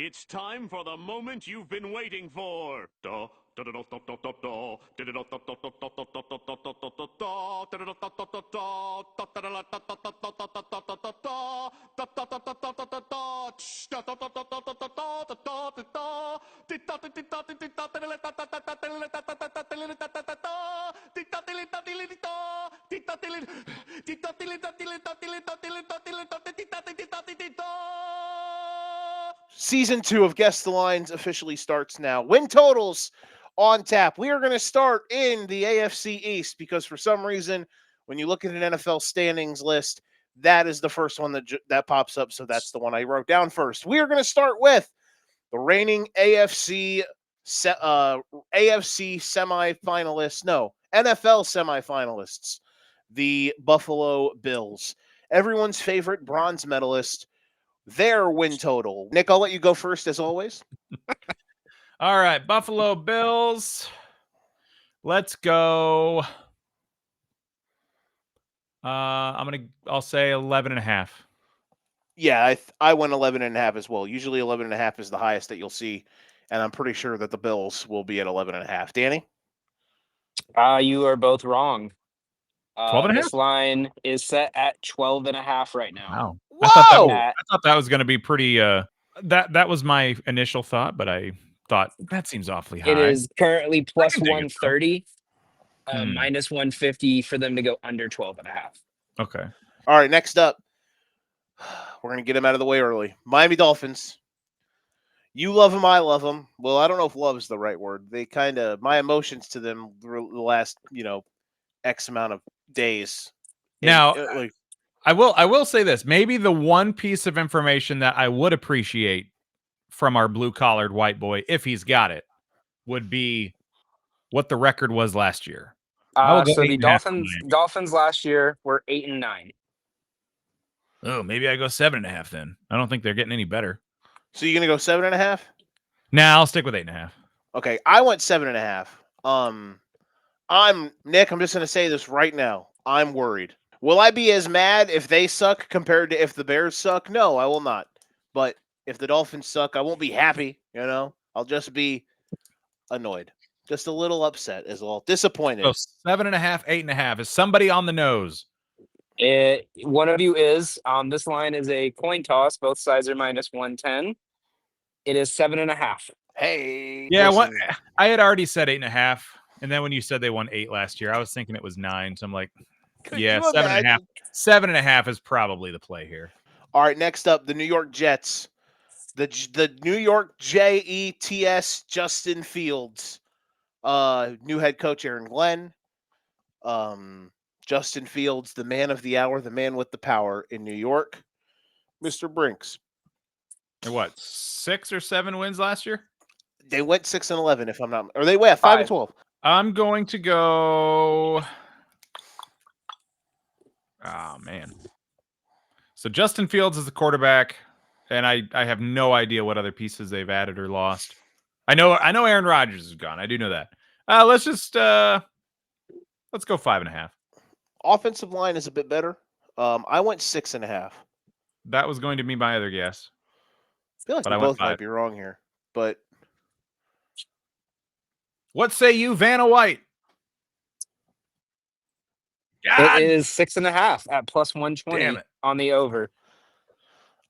It's time for the moment you've been waiting for. Season 2 of Guess the Lines officially starts now. Win totals on tap. We are going to start in the AFC East because for some reason, when you look at an NFL standings list, that is the first one that pops up. So that's the one I wrote down first. We are going to start with the reigning AFC semifinalists. No, NFL semifinalists. The Buffalo Bills. Everyone's favorite bronze medalist. Their win total. Nick, I'll let you go first as always. All right, Buffalo Bills. Let's go. I'll say 11.5. Yeah, I went 11.5 as well. Usually 11.5 is the highest that you'll see, and I'm pretty sure that the Bills will be at 11.5. Danny? You are both wrong. 12.5? This line is set at 12.5 right now. Wow. Whoa! I thought that was going to be pretty. That was my initial thought, but I thought that seems awfully high. It is currently plus can dig it, though. 130, minus 150 for them to go under 12.5. Okay. All right, next up, we're going to get them out of the way early. Miami Dolphins. You love them, I love them. Well, I don't know if love is the right word. They kind of, my emotions to them the last, X amount of days. Now, I will say this. Maybe the one piece of information that I would appreciate from our blue-collared white boy, if he's got it, would be what the record was last year. So the Dolphins last year were 8-9. Oh, maybe I go 7.5 then. I don't think they're getting any better. So you're going to go 7.5? Nah, I'll stick with 8.5. Okay, I went 7.5. Nick, I'm just going to say this right now. I'm worried. Will I be as mad if they suck compared to if the Bears suck? No, I will not. But if the Dolphins suck, I won't be happy, I'll just be annoyed. Just a little upset as well. Disappointed. So 7.5, 8.5. Is somebody on the nose? One of you is. This line is a coin toss. Both sides are minus 110. It is 7.5. Hey. Yeah, I had already said 8.5. And then when you said they won 8 last year, I was thinking it was 9. So I'm like, yeah, 7.5. 7.5 is probably the play here. All right, next up, the New York Jets. The New York Jets, Justin Fields. New head coach Aaron Glenn. Justin Fields, the man of the hour, the man with the power in New York. Mr. Brinks. And what, 6 or 7 wins last year? They went 6-11, if I'm not, or they went 5-12. I'm going to go. Oh man. So Justin Fields is the quarterback, and I have no idea what other pieces they've added or lost. I know Aaron Rodgers is gone. I do know that. Let's go 5.5. Offensive line is a bit better. I went 6.5. That was going to be my other guess. I feel like we both might be wrong here, but what say you, Vanna White? God. It is 6.5 at plus 120 on the over.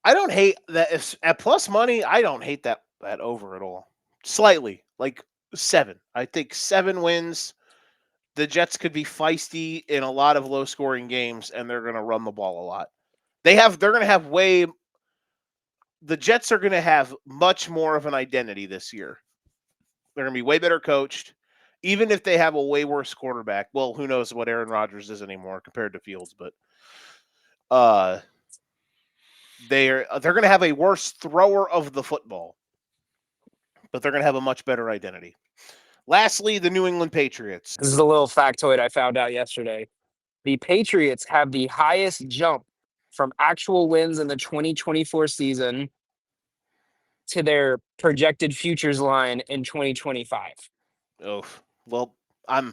I don't hate that. If at plus money, I don't hate that over at all. Slightly, like 7. I think 7 wins. The Jets could be feisty in a lot of low-scoring games, and they're going to run the ball a lot. They're going to have the Jets are going to have much more of an identity this year. They're going to be way better coached, even if they have a way worse quarterback. Well, who knows what Aaron Rodgers is anymore compared to Fields, but they're going to have a worse thrower of the football, but they're going to have a much better identity. Lastly, the New England Patriots. This is a little factoid I found out yesterday. The Patriots have the highest jump from actual wins in the 2024 season to their projected futures line in 2025. Oh, well,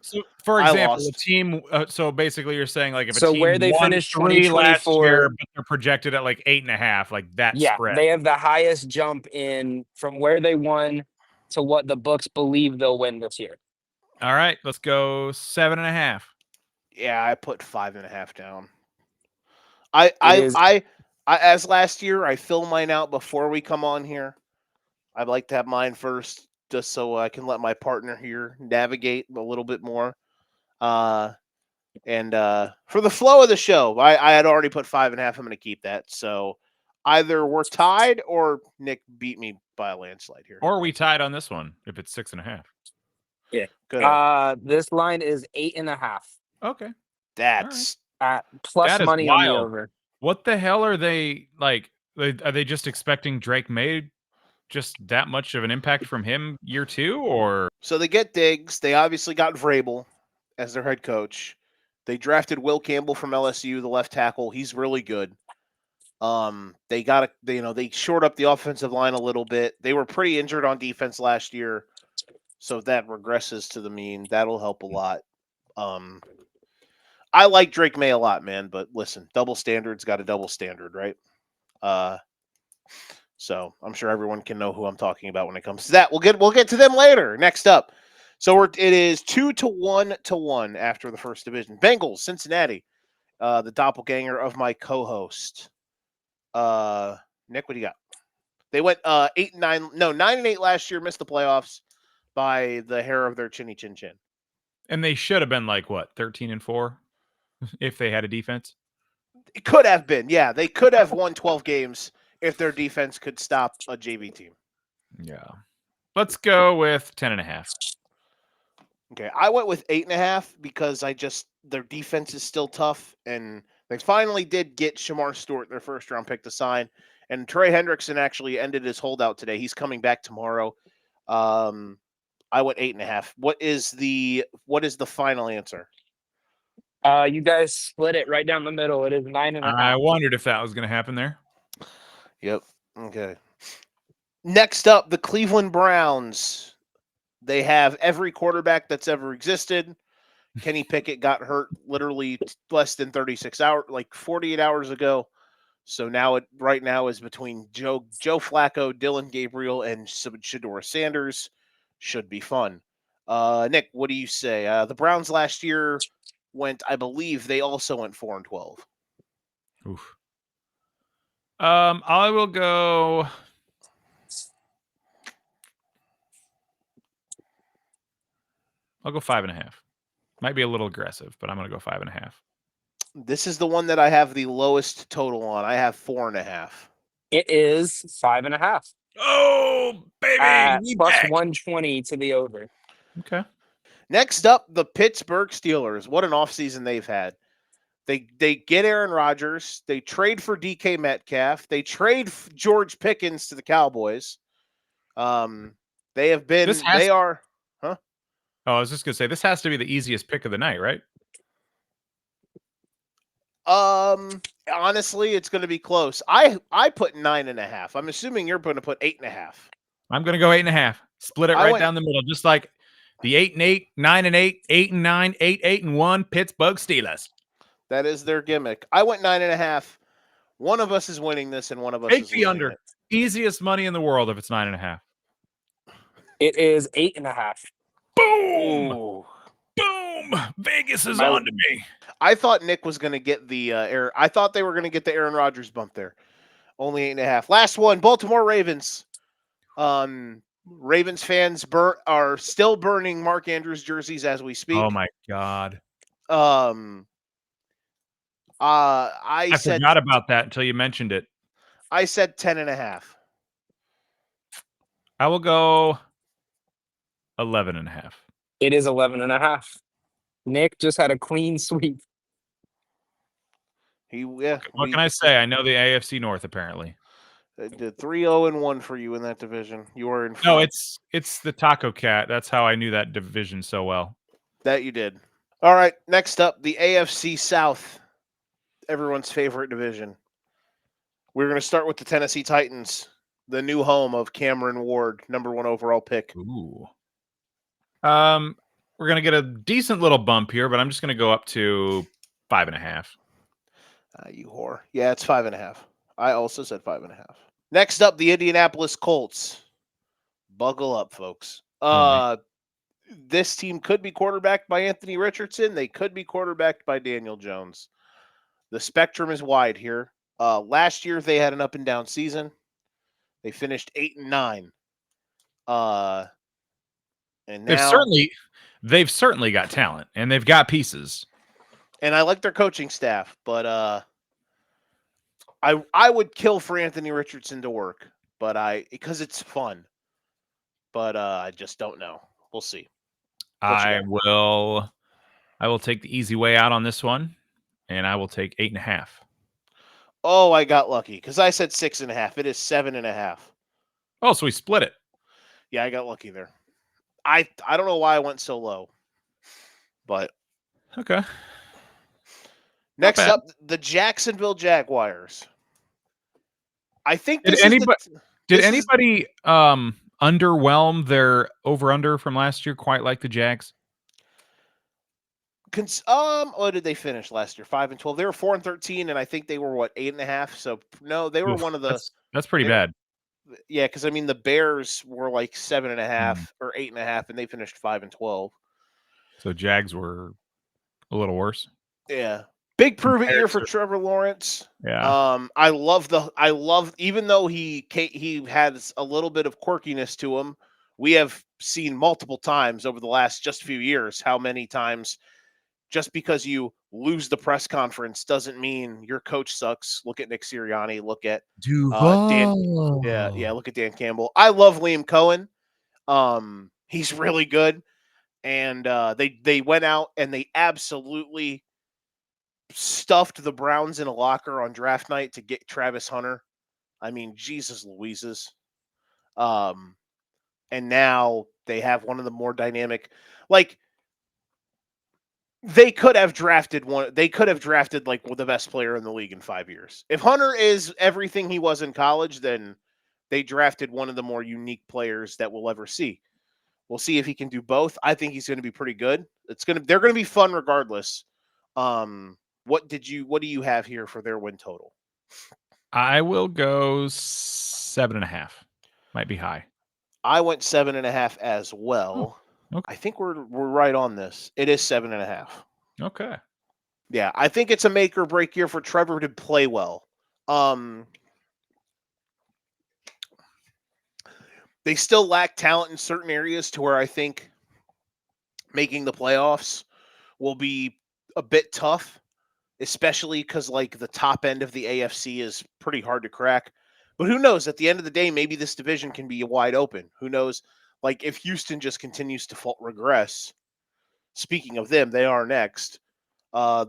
So, for I example, a lost. team. So basically, you're saying like if a So team where they won finished 3 last year, 2024, but they're projected at like 8.5, like that yeah, spread. they have the highest jump in from where they won to what the books believe they'll win this year. All right, let's go 7.5. Yeah, I put 5.5 down. It is I as last year, I fill mine out before we come on here. I'd like to have mine first, just so I can let my partner here navigate a little bit more. And for the flow of the show, I had already put 5.5. I'm going to keep that. So either we're tied or Nick beat me by a landslide here. Or we tied on this one if it's 6.5. yeah. Could have. This line is 8.5 Okay, That's at plus that is money on the wild. over. What the hell are they like? Are they just expecting Drake May just that much of an impact from him year 2, or so they get Diggs. They obviously got Vrabel as their head coach. They drafted Will Campbell from LSU, the left tackle. He's really good. They they shored up the offensive line a little bit. They were pretty injured on defense last year, so if that regresses to the mean, that'll help a lot. I like Drake May a lot, man, but listen, double standard's got a double standard, right? So I'm sure everyone can know who I'm talking about when it comes to that. We'll get to them later. Next up, so it is 2-1 after the first division. Bengals, Cincinnati, the doppelganger of my co-host. Nick, what do you got? They went 8-9, no 9-8 last year. Missed the playoffs by the hair of their chinny chin chin. and they should have been like what 13-4 if they had a defense. It could have been, yeah. They could have won 12 games if their defense could stop a JV team. Yeah, let's go with 10.5. Okay, I went with 8.5 because their defense is still tough, and they finally did get Shamar Stewart, their first round pick, to sign. And Trey Hendrickson actually ended his holdout today. He's coming back tomorrow. I went 8.5. What is the final answer? You guys split it right down the middle. It is 9.5. I wondered if that was going to happen there. Yep. Okay. Next up, the Cleveland Browns. They have every quarterback that's ever existed. Kenny Pickett got hurt literally less than 36 hours, like 48 hours ago. So right now is between Joe Flacco, Dylan Gabriel, and Shedeur Sanders. Should be fun. Nick, what do you say? The Browns last year I believe they also went 4-12. Oof. I will go. I'll go 5.5. Might be a little aggressive, but I'm going to go 5.5. This is the one that I have the lowest total on. I have 4.5. It is 5.5 Oh, baby. at We plus back. 120 to the over. Okay. Next up, the Pittsburgh Steelers. What an offseason they've had. They get Aaron Rodgers. They trade for DK Metcalf. They trade George Pickens to the Cowboys. They have been. They are. Huh? Oh, I was just going to say, this has to be the easiest pick of the night, right? Honestly, it's going to be close. I put 9.5. I'm assuming you're going to put 8.5. I'm going to go 8.5. Split it right down the middle, just like the 8-8, 9-8, 8-9, 8-8-1 Pittsburgh Steelers. That is their gimmick. I went 9.5. One of us is winning this, and one of us Take is the losing under. it. Easiest money in the world if it's 9.5. It is 8.5. Boom! Ooh. Boom! Vegas is on to me. I thought Nick was going to get the I thought they were going to get the Aaron Rodgers bump there. Only 8.5. Last one, Baltimore Ravens. Ravens fans are still burning Mark Andrews jerseys as we speak. Oh my God. I forgot about that until you mentioned it. I said 10.5. I will go 11.5. It is 11.5. Nick just had a clean sweep. What can I say? I know the AFC North apparently. Did 3-0-1 for you in that division. You are in front. No, it's the Taco Cat. That's how I knew that division so well. That you did. All right, next up, the AFC South. Everyone's favorite division. We're going to start with the Tennessee Titans, the new home of Cameron Ward, number 1 overall pick. Ooh. we're gonna get a decent little bump here, but I'm just gonna go up to 5.5. You whore. Yeah, it's 5.5. I also said 5.5. Next up, the Indianapolis Colts. Buckle up, folks. man. This team could be quarterbacked by Anthony Richardson. They could be quarterbacked by Daniel Jones. The spectrum is wide here. Last year they had an up and down season. They finished 8-9. And now They've certainly got talent and they've got pieces. and I like their coaching staff, but I would kill for Anthony Richardson to work, because it's fun. But I just don't know. We'll see. I will take the easy way out on this one, and I will take 8.5. Oh, I got lucky because I said 6.5. It is 7.5. Oh, so we split it. Yeah, I got lucky there. I don't know why I went so low, but Okay. next bad. up, the Jacksonville Jaguars. I think Did this anybody underwhelm their over/under from last year quite like the Jags? What did they finish last year? 5-12. They were 4-13, and I think they were 8.5. So no, they were Oof, one of the. that's pretty bad. Yeah, because I mean the Bears were like 7.5 or 8.5, and they finished 5-12. So Jags were a little worse. Yeah, big prove it year for to- Trevor Lawrence. Yeah. I love even though he has a little bit of quirkiness to him. We have seen multiple times over the last just few years how many times just because you lose the press conference doesn't mean your coach sucks. Look at Nick Sirianni. Look at Dan. Yeah. Look at Dan Campbell. I love Liam Cohen. He's really good, and they went out and they absolutely stuffed the Browns in a locker on draft night to get Travis Hunter. I mean, Jesus Louises. And now they have one of the more dynamic, like. They could have drafted like the best player in the league in 5 years. If Hunter is everything he was in college, then they drafted one of the more unique players that we'll ever see. We'll see if he can do both. I think he's going to be pretty good. They're going to be fun regardless. What do you have here for their win total? I will go 7.5. Might be high. I went 7.5 as well. Okay. I think we're right on this. It is 7.5. Okay. Yeah, I think it's a make or break year for Trevor to play well. They still lack talent in certain areas to where I think making the playoffs will be a bit tough, especially because like the top end of the AFC is pretty hard to crack. But who knows? At the end of the day, maybe this division can be wide open. Who knows? Like if Houston just continues to regress. Speaking of them, they are next.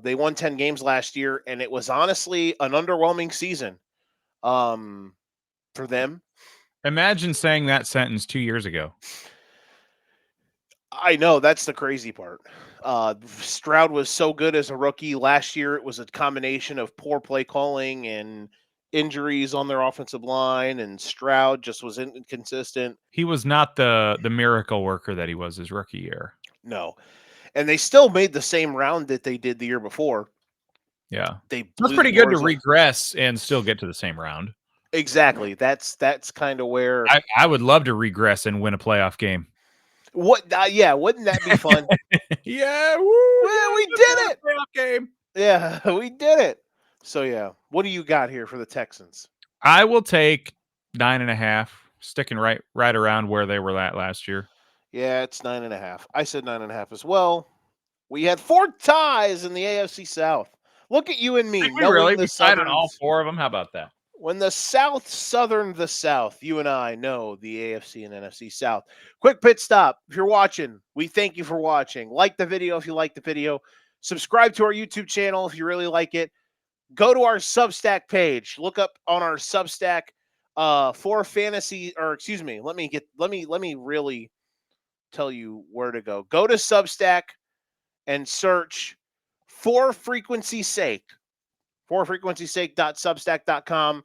They won 10 games last year, and it was honestly an underwhelming season for them. Imagine saying that sentence 2 years ago. I know, that's the crazy part. Stroud was so good as a rookie. Last year, it was a combination of poor play calling and injuries on their offensive line, and Stroud just was inconsistent. He was not the miracle worker that he was his rookie year. No. And they still made the same round that they did the year before. Yeah. They That's pretty good to regress and still get to the same round. Exactly. That's kind of where I would love to regress and win a playoff game. What? Yeah, wouldn't that be fun? Yeah, woo, yeah, we did it. Playoff game. Yeah, we did it. So yeah, what do you got here for the Texans? I will take 9.5, sticking right around where they were at last year. Yeah, it's 9.5. I said 9.5 as well. We had 4 ties in the AFC South. Look at you and me. We tied on all 4 of them. How about that? When the South southern the South, you and I know the AFC and NFC South. Quick pit stop. If you're watching, we thank you for watching. Like the video if you like the video. Subscribe to our YouTube channel if you really like it. Go to our Substack page. Look up on our Substack for fantasy, or excuse me. Let me really tell you where to go. Go to Substack and search For Frequency's Sake. forfrequencysake.substack.com.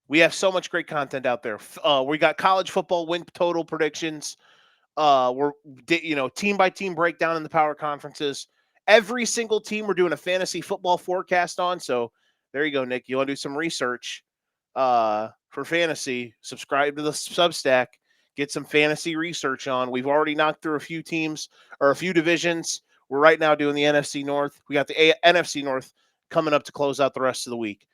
We have so much great content out there. We got college football win total predictions. We're team by team breakdown in the power conferences. Every single team we're doing a fantasy football forecast on. So there you go, Nick. You want to do some research for fantasy? Subscribe to the Substack. Get some fantasy research on. We've already knocked through a few teams or a few divisions. We're right now doing the NFC North. We got the NFC North coming up to close out the rest of the week.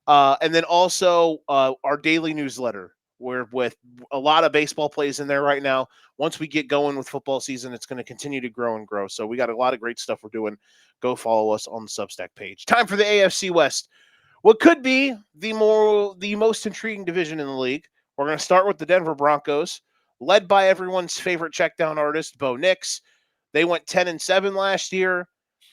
And then also our daily newsletter. We're with a lot of baseball plays in there right now. Once we get going with football season, it's going to continue to grow and grow. So we got a lot of great stuff we're doing. Go follow us on the Substack page. Time for the AFC West. What could be the most intriguing division in the league. We're going to start with the Denver Broncos, led by everyone's favorite checkdown artist, Bo Nix. They went 10-7 last year.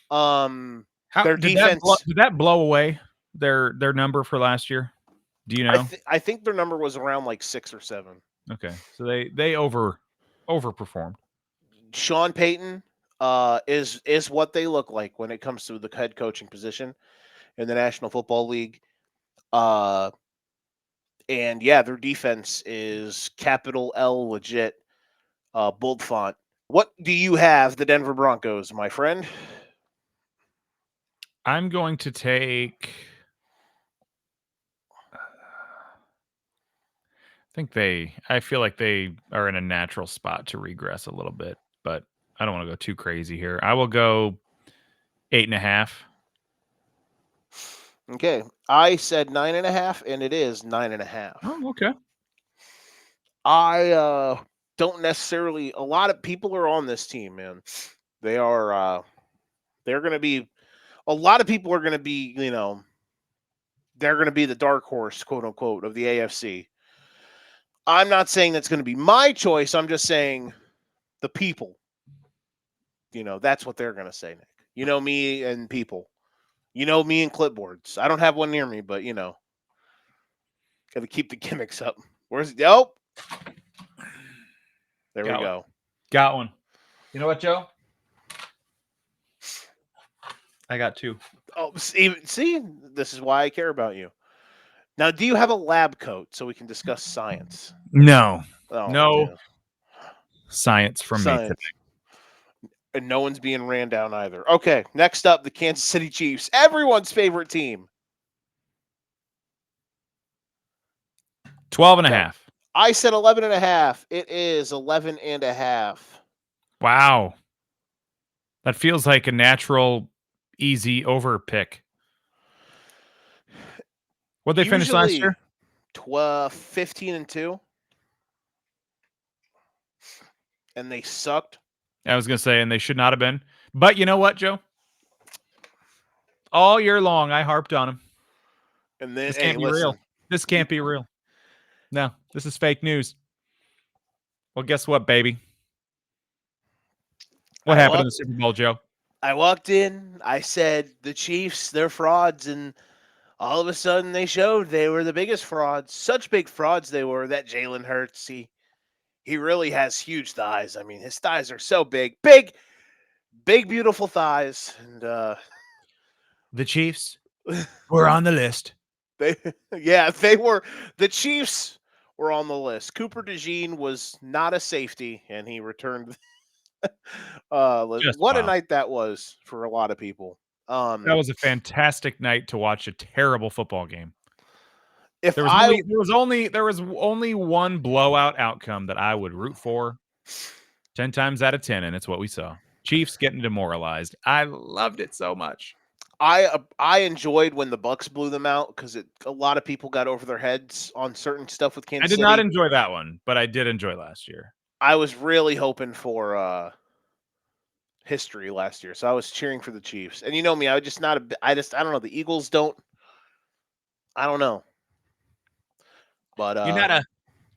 Their defense did that blow away their number for last year? Do you know? I think their number was around like 6 or 7. Okay, so they overperformed. Sean Payton is what they look like when it comes to the head coaching position in the National Football League. And yeah, their defense is capital L legit, bold font. What do you have, the Denver Broncos, my friend? I'm going to take. I feel like they are in a natural spot to regress a little bit, but I don't want to go too crazy here. I will go 8.5. Okay. I said 9.5, and it is 9.5. Oh, okay. I don't necessarily. A lot of people are on this team, man. They are. They're going to be. A lot of people are going to be. They're going to be the dark horse, quote unquote, of the AFC. I'm not saying that's going to be my choice. I'm just saying the people. That's what they're going to say, Nick. Me and people. Me and clipboards. I don't have one near me, but got to keep the gimmicks up. Where's it? Oh, there we go. Got one. You know what, Joe? I got 2. Oh, see, this is why I care about you. Now, do you have a lab coat so we can discuss science? No. Oh, no. Damn. Science from me today. And no one's being ran down either. Okay, next up, the Kansas City Chiefs. Everyone's favorite team. 12.5. I said 11.5. It is 11.5. Wow. That feels like a natural, easy over pick. What'd they finish last year? 15-2. And they sucked. I was going to say, and they should not have been. But you know what, Joe? All year long, I harped on them. And then, this can't be real. This can't be real. No, this is fake news. Well, guess what, baby? What happened in the Super Bowl, Joe? I walked in. I said, the Chiefs, they're frauds. And all of a sudden, they showed they were the biggest frauds. Such big frauds they were that Jalen Hurts, he really has huge thighs. I mean, his thighs are so big. Big, beautiful thighs. And the Chiefs were on the list. They were. The Chiefs were on the list. Cooper DeJean was not a safety, and he returned. What a night that was for a lot of people. That was a fantastic night to watch a terrible football game. If there was only one blowout outcome that I would root for 10 times out of 10, and it's what we saw. Chiefs getting demoralized. I loved it so much. I enjoyed when the Bucks blew them out because a lot of people got over their heads on certain stuff with Kansas City. I did not enjoy that one, but I did enjoy last year. I was really hoping for history last year, so I was cheering for the Chiefs. And you know me, I don't know. The Eagles don't. I don't know. But you're not a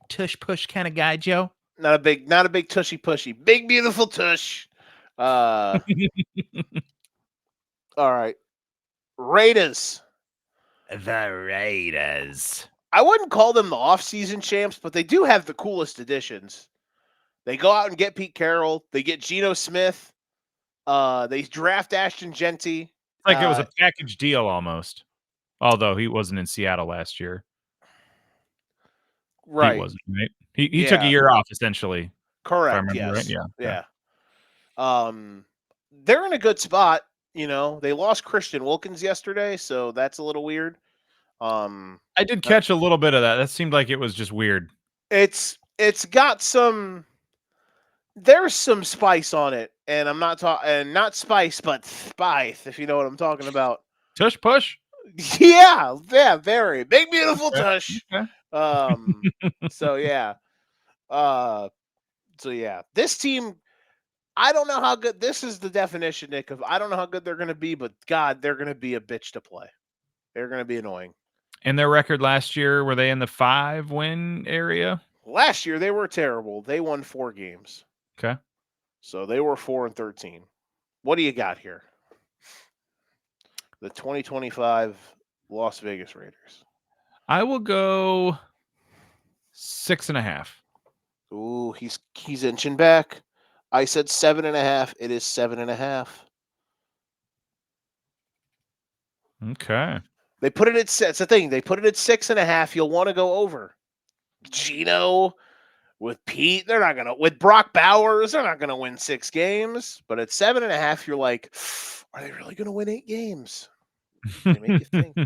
tush push kind of guy, Joe. Not a big tushy pushy. Big beautiful tush. All right. Raiders. The Raiders. I wouldn't call them the off-season champs, but they do have the coolest additions. They go out and get Pete Carroll. They get Geno Smith. They draft Ashton Genty. Like it was a package deal almost. Although he wasn't in Seattle last year. Right. He wasn't, right? He took a year off, essentially. Correct. remember Yes. right. Yeah. They're in a good spot. You know, they lost Christian Wilkins yesterday, so that's a little weird. I did catch a little bit of that. That seemed like it was just weird. It's got some. There's some spice on it, and I'm not talking, and not spice, but spice, if you know what I'm talking about. Tush push. Yeah, very big, beautiful tush. Okay. So yeah, this team. I don't know how good. This is the definition, Nick, of I don't know how good they're going to be, but God, they're going to be a bitch to play. They're going to be annoying. And their record last year, were they in the 5-win area? Last year they were terrible. They won 4 games. Okay. So they were 4-13. What do you got here? The 2025 Las Vegas Raiders. I will go 6.5. Ooh, he's inching back. I said 7.5. It is 7.5. Okay. They put it at it's the thing. They put it at 6.5. You'll want to go over. Gino with Pete, they're not gonna with Brock Bowers, they're not gonna win 6 games. But at 7.5, you're like, are they really gonna win 8 games? They make you think.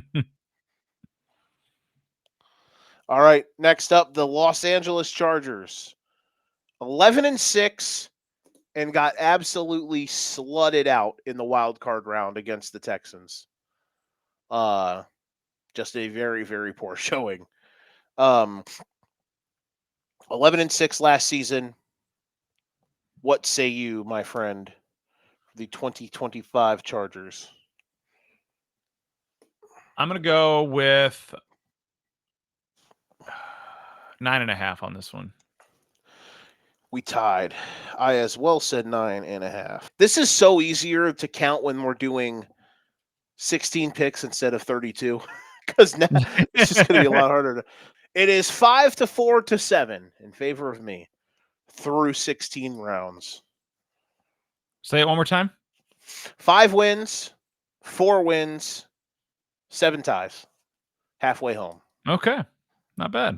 All right, next up, the Los Angeles Chargers. 11-6 and got absolutely slutted out in the wild card round against the Texans. Just a very, very poor showing. 11-6 last season. What say you, my friend, the 2025 Chargers? I'm going to go with 9.5 on this one. We tied. I as well said 9.5. This is so easier to count when we're doing 16 picks instead of 32 because now it's just going to be a lot harder. It is 5-4-7 in favor of me through 16 rounds. Say it one more time. 5 wins, 4 wins, 7 ties. Halfway home. Okay. Not bad.